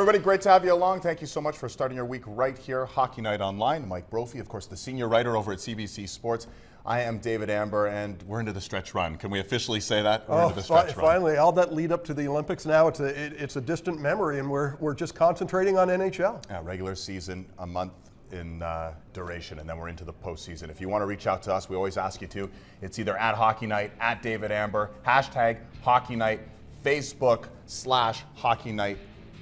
Everybody, great to have you along. Thank you so much for starting your week right here. Hockey Night Online. Mike Brophy, of course, the senior writer over at CBC Sports. I am David Amber, and we're into the stretch run. Can we officially say that? We're into the stretch run. Finally, all that lead up to the Olympics now, it's a distant memory, and we're just concentrating on NHL. Yeah, regular season, a month in duration, and then we're into the postseason. If you want to reach out to us, we always ask you to. It's either at Hockey Night, at David Amber, hashtag Hockey Night, Facebook/Hockey Night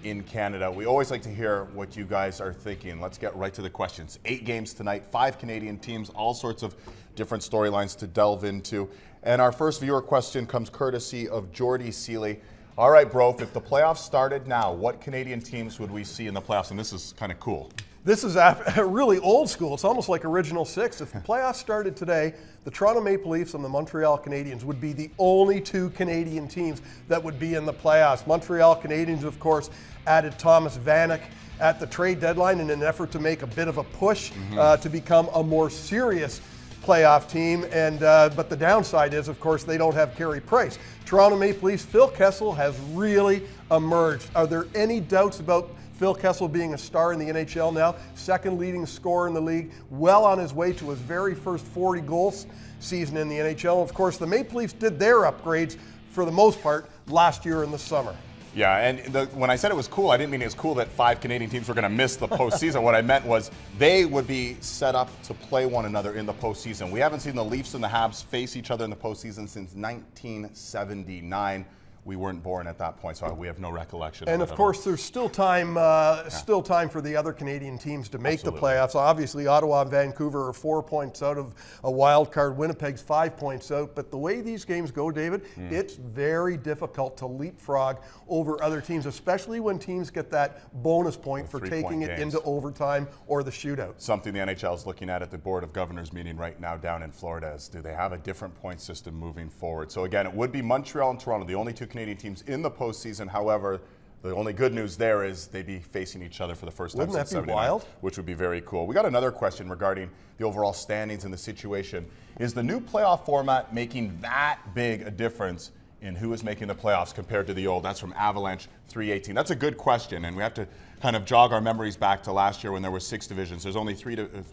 in Canada. We always like to hear what you guys are thinking. Let's get right to the questions. 8 games tonight, 5 Canadian teams, all sorts of different storylines to delve into. And our first viewer question comes courtesy of Jordy Seeley. All right, bro, if the playoffs started now, what Canadian teams would we see in the playoffs? And this is kind of cool. This is really old school. It's almost like Original Six. If the playoffs started today, the Toronto Maple Leafs and the Montreal Canadiens would be the only 2 Canadian teams that would be in the playoffs. Montreal Canadiens, of course, added Thomas Vanek at the trade deadline in an effort to make a bit of a push to become a more serious playoff team. And but the downside is, of course, they don't have Carey Price. Toronto Maple Leafs, Phil Kessel has really emerged. Are there any doubts about Phil Kessel being a star in the NHL now? Second leading scorer in the league, well on his way to his very first 40 goals season in the NHL. Of course, the Maple Leafs did their upgrades for the most part last year in the summer. Yeah, and when I said it was cool, I didn't mean it was cool that 5 Canadian teams were going to miss the postseason. What I meant was they would be set up to play one another in the postseason. We haven't seen the Leafs and the Habs face each other in the postseason since 1979. We weren't born at that point, so we have no recollection. And of course, there's still time for the other Canadian teams to make the playoffs. Obviously, Ottawa and Vancouver are 4 points out of a wild card. Winnipeg's 5 points out. But the way these games go, David, it's very difficult to leapfrog over other teams, especially when teams get that bonus point for taking it into overtime or the shootout. Something the NHL is looking at the Board of Governors meeting right now down in Florida is, do they have a different point system moving forward? So again, it would be Montreal and Toronto, the only 2 Canadian teams in the postseason. However, the only good news there is they'd be facing each other for the first time since 79, wild? Which would be very cool. We got another question regarding the overall standings and the situation. Is the new playoff format making that big a difference in who is making the playoffs compared to the old? That's from Avalanche 318. That's a good question, and we have to kind of jog our memories back to last year when there were 6 divisions. There's only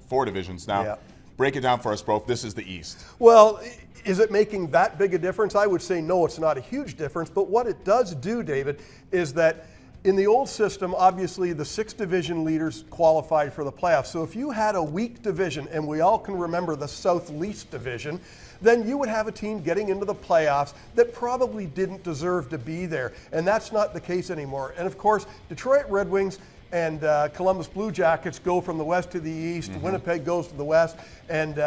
4 divisions now. Yeah. Break it down for us, bro. This is the East. Well, is it making that big a difference? I would say no, it's not a huge difference. But what it does do, David, is that in the old system, obviously the 6 division leaders qualified for the playoffs. So if you had a weak division, and we all can remember the South Least division, then you would have a team getting into the playoffs that probably didn't deserve to be there. And that's not the case anymore. And of course, Detroit Red Wings and Columbus Blue Jackets go from the west to the east. Winnipeg goes to the west, and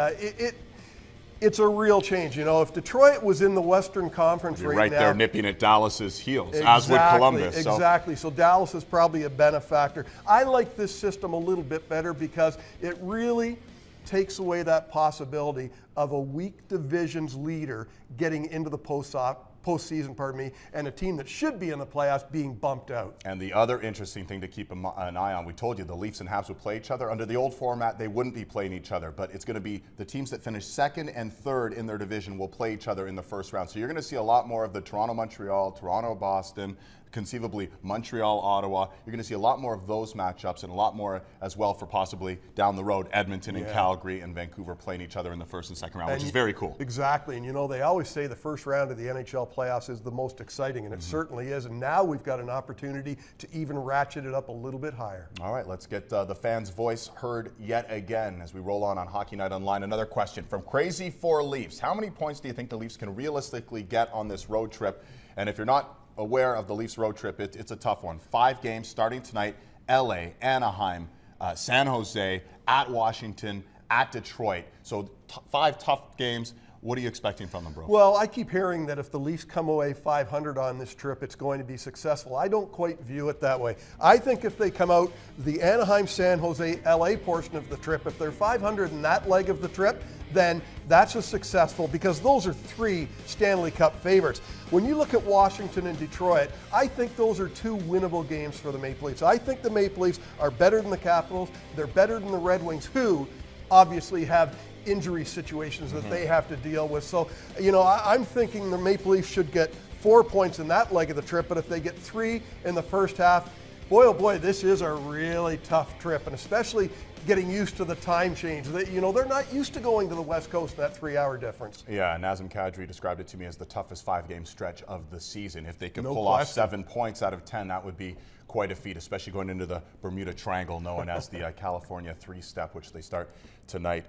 it's a real change. You know, if Detroit was in the Western Conference right now, there nipping at Dallas's heels, as would Columbus. Exactly. So Dallas is probably a benefactor. I like this system a little bit better because it really takes away that possibility of a weak divisions leader getting into the postseason, and a team that should be in the playoffs being bumped out. And the other interesting thing to keep an eye on, we told you the Leafs and Habs would play each other. Under the old format, they wouldn't be playing each other, but it's going to be the teams that finish 2nd and 3rd in their division will play each other in the first round. So you're going to see a lot more of the Toronto-Montreal, Toronto-Boston, conceivably Montreal-Ottawa. You're going to see a lot more of those matchups and a lot more as well for possibly down the road, Edmonton and Calgary and Vancouver playing each other in the first and second round, which is very cool. Exactly. And you know, they always say the first round of the NHL playoffs is the most exciting, and it certainly is. And now we've got an opportunity to even ratchet it up a little bit higher. All right, let's get the fans' voice heard yet again as we roll on Hockey Night Online. Another question from Crazy 4 Leafs. How many points do you think the Leafs can realistically get on this road trip? And if you're not aware of the Leafs road trip, it's a tough one. 5 games starting tonight: LA, Anaheim, San Jose, at Washington, at Detroit. So 5 tough games. What are you expecting from them, bro? Well, I keep hearing that if the Leafs come away 500 on this trip, it's going to be successful. I don't quite view it that way. I think if they come out the Anaheim, San Jose, LA portion of the trip, if they're 500 in that leg of the trip, then that's a successful, because those are 3 Stanley Cup favorites. When you look at Washington and Detroit, I think those are 2 winnable games for the Maple Leafs. I think the Maple Leafs are better than the Capitals. They're better than the Red Wings, who obviously have injury situations that they have to deal with. So, you know, I'm thinking the Maple Leafs should get 4 points in that leg of the trip, but if they get 3 in the first half, boy, oh boy, this is a really tough trip, and especially getting used to the time change. They're not used to going to the West Coast, that 3-hour difference. Yeah, Nazem Kadri described it to me as the toughest 5-game stretch of the season. If they could No pull question. off 7 points out of 10, that would be quite a feat, especially going into the Bermuda Triangle, known as the California three-step, which they start tonight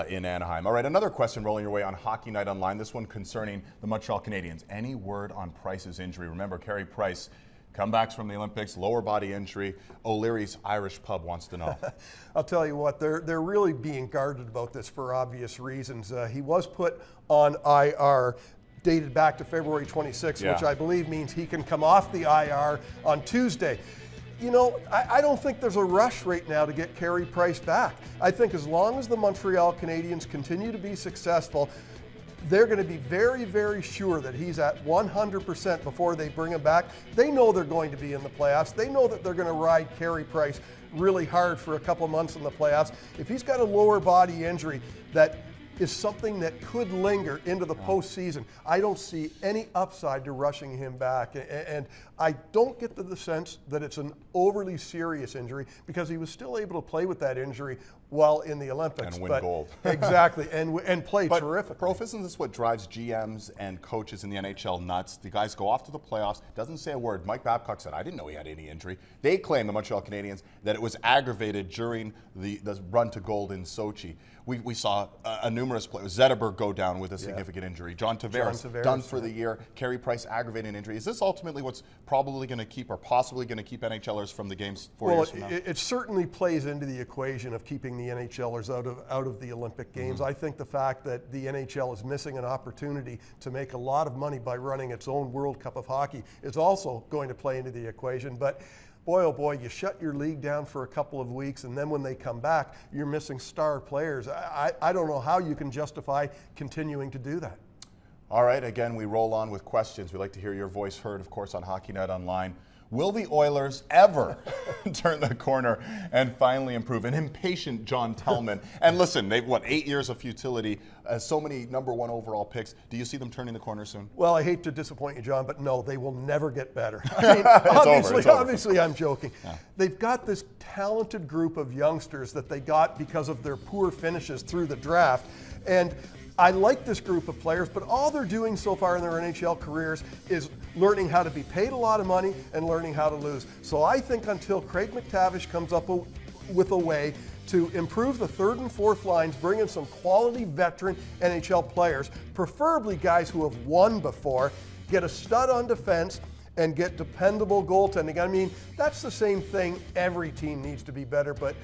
in Anaheim. All right, another question rolling your way on Hockey Night Online, this one concerning the Montreal Canadiens. Any word on Price's injury? Remember, Carey Price, comebacks from the Olympics, lower body injury. O'Leary's Irish pub wants to know. I'll tell you what, they're really being guarded about this for obvious reasons. He was put on IR, dated back to February 26th, which I believe means he can come off the IR on Tuesday. I don't think there's a rush right now to get Carey Price back. I think as long as the Montreal Canadiens continue to be successful, they're going to be very, very sure that he's at 100% before they bring him back. They know they're going to be in the playoffs. They know that they're going to ride Carey Price really hard for a couple months in the playoffs. If he's got a lower body injury that is something that could linger into the postseason, I don't see any upside to rushing him back. And I don't get the sense that it's an overly serious injury, because he was still able to play with that injury while in the Olympics. And win gold. Exactly, and play terrific. Prof, isn't this what drives GMs and coaches in the NHL nuts? The guys go off to the playoffs, doesn't say a word. Mike Babcock said, I didn't know he had any injury. They claim, the Montreal Canadiens, that it was aggravated during the run to gold in Sochi. We saw numerous players. Zetterberg go down with a significant injury. John Tavares done for the year. Carey Price aggravating injury. Is this ultimately what's probably going to keep, or possibly going to keep, NHLers from the games 4 years from now? It certainly plays into the equation of keeping the NHLers out of the Olympic Games. I think the fact that the NHL is missing an opportunity to make a lot of money by running its own World Cup of Hockey is also going to play into the equation. But boy, oh boy, you shut your league down for a couple of weeks, and then when they come back, you're missing star players. I don't know how you can justify continuing to do that. All right, again, we roll on with questions. We'd like to hear your voice heard, of course, on Hockey Night Online. Will the Oilers ever turn the corner and finally improve? An impatient John Tellman. And listen, they've, 8 years of futility, so many #1 overall picks. Do you see them turning the corner soon? Well, I hate to disappoint you, John, but no, they will never get better. I mean, obviously, I'm joking. Yeah. They've got this talented group of youngsters that they got because of their poor finishes through the draft. And I like this group of players, but all they're doing so far in their NHL careers is learning how to be paid a lot of money and learning how to lose. So I think until Craig McTavish comes up with a way to improve the third and fourth lines, bring in some quality veteran NHL players, preferably guys who have won before, get a stud on defense, and get dependable goaltending. I mean, that's the same thing every team needs to be better, but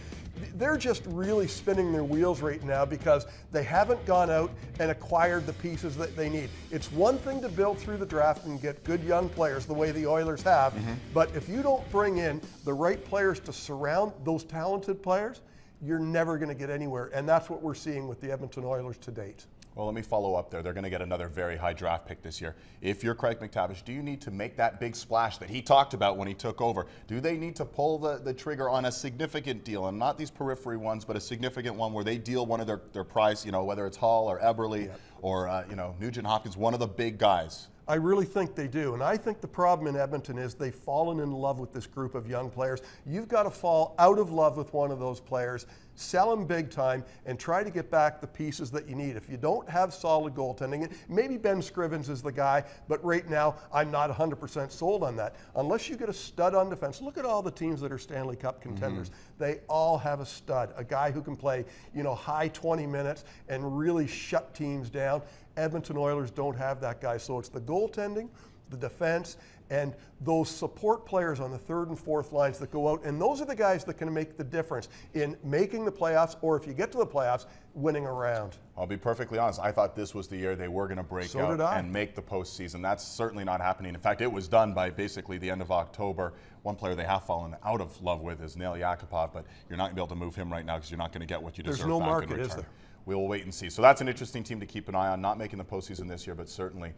they're just really spinning their wheels right now because they haven't gone out and acquired the pieces that they need. It's one thing to build through the draft and get good young players the way the Oilers have, but if you don't bring in the right players to surround those talented players, you're never going to get anywhere, and that's what we're seeing with the Edmonton Oilers to date. Well, let me follow up there. They're going to get another very high draft pick this year. If you're Craig McTavish, do you need to make that big splash that he talked about when he took over? Do they need to pull the trigger on a significant deal, and not these periphery ones, but a significant one where they deal one of their prize, whether it's Hall or Eberle or Nugent Hopkins, one of the big guys? I really think they do, and I think the problem in Edmonton is they've fallen in love with this group of young players. You've got to fall out of love with one of those players, sell them big time, and try to get back the pieces that you need. If you don't have solid goaltending, maybe Ben Scrivens is the guy, but right now I'm not 100% sold on that. Unless you get a stud on defense, look at all the teams that are Stanley Cup contenders. They all have a stud, a guy who can play, high 20 minutes and really shut teams down. Edmonton Oilers don't have that guy, so it's the goaltending, the defense, and those support players on the third and fourth lines that go out, and those are the guys that can make the difference in making the playoffs, or if you get to the playoffs, winning a round. I'll be perfectly honest, I thought this was the year they were going to break out and make the postseason. That's certainly not happening. In fact, it was done by basically the end of October. One player they have fallen out of love with is Nail Yakupov, but you're not going to be able to move him right now because you're not going to get what you deserve. There's no back market, in return. is there? We'll wait and see. So that's an interesting team to keep an eye on, not making the postseason this year, but certainly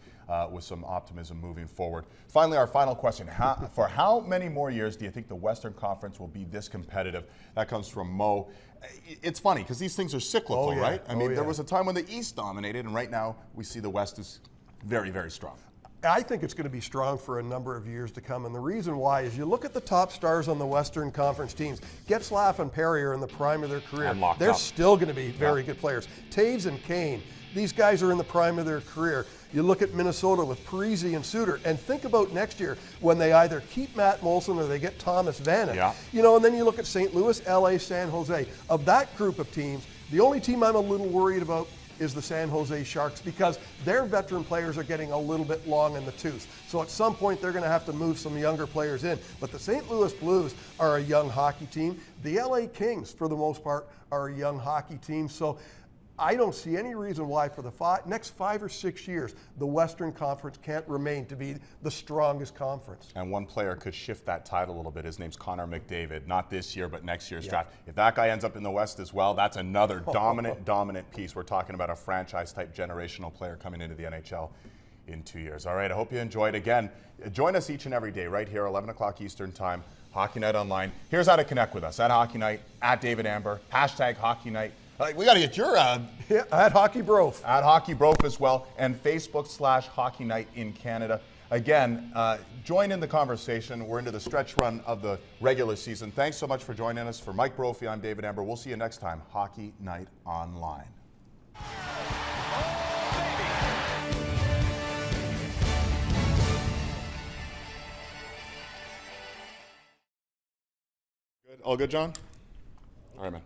with some optimism moving forward. Finally, our final question. For how many more years do you think the Western Conference will be this competitive? That comes from Mo. It's funny because these things are cyclical, right? I mean, there was a time when the East dominated, and right now we see the West is very, very strong. I think it's going to be strong for a number of years to come. And the reason why is you look at the top stars on the Western Conference teams. Getzlaf and Perry are in the prime of their career. And locked They're up. still going to be very good players. Taves and Kane, these guys are in the prime of their career. You look at Minnesota with Parise and Suter, and think about next year when they either keep Matt Molson or they get Thomas Vanek. Yeah. You know, and then you look at St. Louis, LA, San Jose. Of that group of teams, the only team I'm a little worried about is the San Jose Sharks, because their veteran players are getting a little bit long in the tooth. So at some point they're going to have to move some younger players in. But the St. Louis Blues are a young hockey team. The LA Kings, for the most part, are a young hockey team. So I don't see any reason why for the next 5 or 6 years the Western Conference can't remain to be the strongest conference. And one player could shift that tide a little bit. His name's Connor McDavid. Not this year, but next year's draft. If that guy ends up in the West as well, that's another dominant piece. We're talking about a franchise-type generational player coming into the NHL in 2 years. All right, I hope you enjoyed. Again, join us each and every day right here, 11 o'clock Eastern Time, Hockey Night Online. Here's how to connect with us. At Hockey Night, at David Amber, hashtag Hockey Night. We got to get your at Hockey Brophy. At Hockey Brophy as well, and Facebook/Hockey Night in Canada. Again, join in the conversation. We're into the stretch run of the regular season. Thanks so much for joining us. For Mike Brophy, I'm David Amber. We'll see you next time, Hockey Night Online. Good. All good, John? All right, man.